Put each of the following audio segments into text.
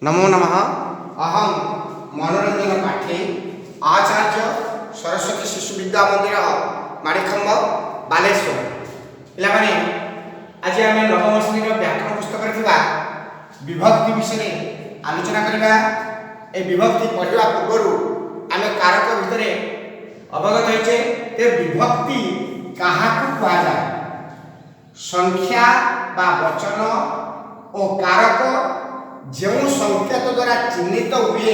नमो नमः। अहम मनोरंजन पाठी आचार्य सरस्वती शिशु विद्या मंदिर माणिखंब बालेश्वर पे आज आम नवम श्रेणी व्याकरण पुस्तक विभक्ति विषय आलोचना करवा। ए विभक्ति पढ़ा पूर्व आम कारक भितर अवगत होइछे विभक्ति क्या कहुए संख्या बा वचन और कारक जो संकेत द्वारा चिन्हित हुए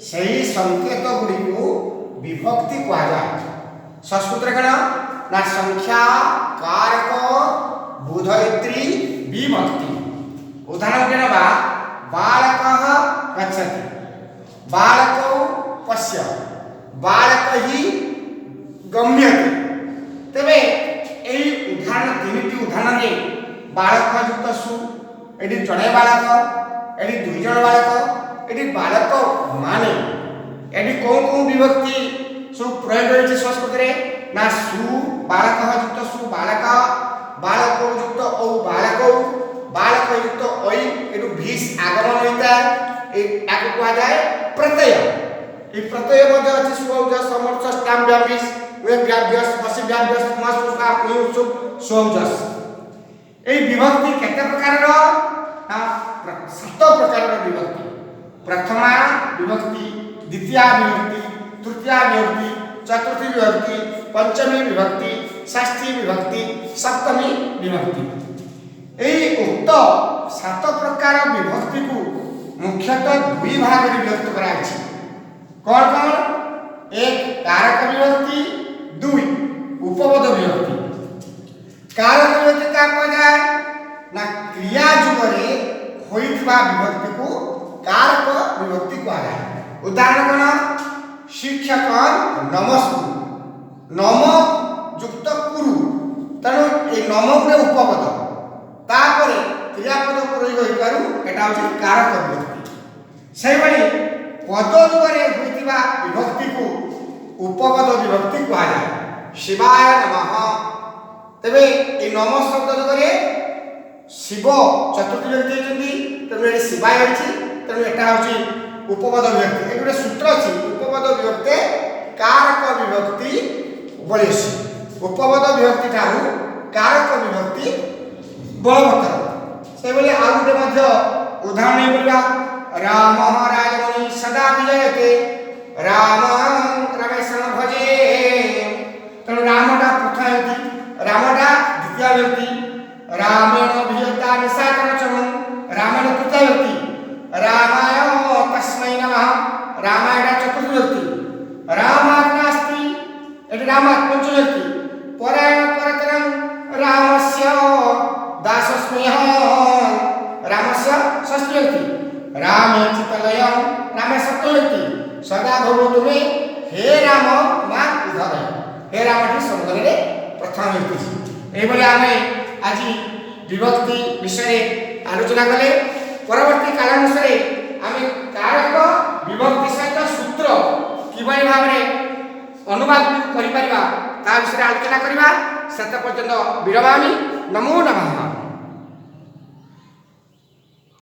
सही संकेत गुड़ी को विभक्ति कहुए। संस्कृत कण ना संख्या कारक बोधयित्री विभक्ति। उदाहरण देवा बालक गच्छति बालकौ पश्य बालक ही गम्यते। तेबे एई उदाहरण तीन उदाहरण में बालक युक्त सु एटी जड़े बालक एटी दुई जन बालक एटी बालक माने एटी कौन कौन विभक्ति सब प्रयोग होइछे संस्कृत रे ना सु बालक युक्त सु बालक बालक युक्त औ बालकौ बालक युक्त ओई एटू भीष आगमन होइता याक कहा जाए प्रत्यय। ए प्रत्यय मध्ये अछि सुऔज समर्थ स्टाम व्यापिस वे व्याभ्यस पसी व्याभ्यस मसुका पुसुक सुऔजस। ए विभक्ति केते प्रकार रो सात प्रकार रो विभक्ति। प्रथमा विभक्ति द्वितीया विभक्ति तृतीया विभक्ति चतुर्थी विभक्ति पंचमी विभक्ति षष्ठी विभक्ति सप्तमी विभक्ति। ए उक्त सात प्रकार विभक्ति को मुख्यतः दुई भाग में विभक्त करा अछि। कौन कौन? एक कारक विभक्ति दुई उपपद विभक्ति। कारक विभक्ति का कहा जाए ना क्रिया जुगरे होइतबा विभक्ति को कारक विभक्ति कहा जाए। उदाहरण कौन? शिक्षक नमस्कु नम युक्त कुरु तेणु ए नम पे उपपद तापर क्रियापद प्रयोग होइपारु एटा होछि कारक विभक्ति। से भली पद जुगरे होइतिबा विभक्ति को उपपद विभक्ति कहा जाए। शिवाय नमः। तेबे ए नम शब्द जुगरे शिव चतुर्थी व्यक्ति होइछन्ती तेणु ए शिवाय होइछि तेणु एटा होछि उपपद विभक्ति। ए गोटे सूत्र अछि उपपद विभक्ति कारक विभक्ति बळेसी। उपपद विभक्ति ठारू कारक विभक्ति बलवत्तर। से बोले आ गोटे मध्य उदाहरण नै बोलबा राम राजमणि सदा विजयते राम रमेशं भजे। तेणु रामटा प्रथम व्यक्ति रामटा द्वितीय व्यक्ति रामेण विजयता निशाकरचम रामेण तृतीय व्यक्ति रामाय तस्मै नमः रामायण चतुर्थ व्यक्ति रामाग्नास्ति एटी रामात् पंचम व्यक्ति परायण परतरं रामस्य दासस्म्यहं रामस्य षष्ठी व्यक्ति रामे चितलयं रामे सप्तम व्यक्ति सदा भवतु मे हे राम मा उद्धरय। हे राम टी संदर्भ रे प्रथम व्यक्ति। एई बोले आमे आज विभक्ति विषय आलोचना कले। परवर्ती कालानुसारे आमे कारक विभक्ति सहित सूत्र किबई भाव में अनुवाद करि परिबा ता विषय आलोचना करिबा। सेत पर्यंत विरमामि। नमो नमः।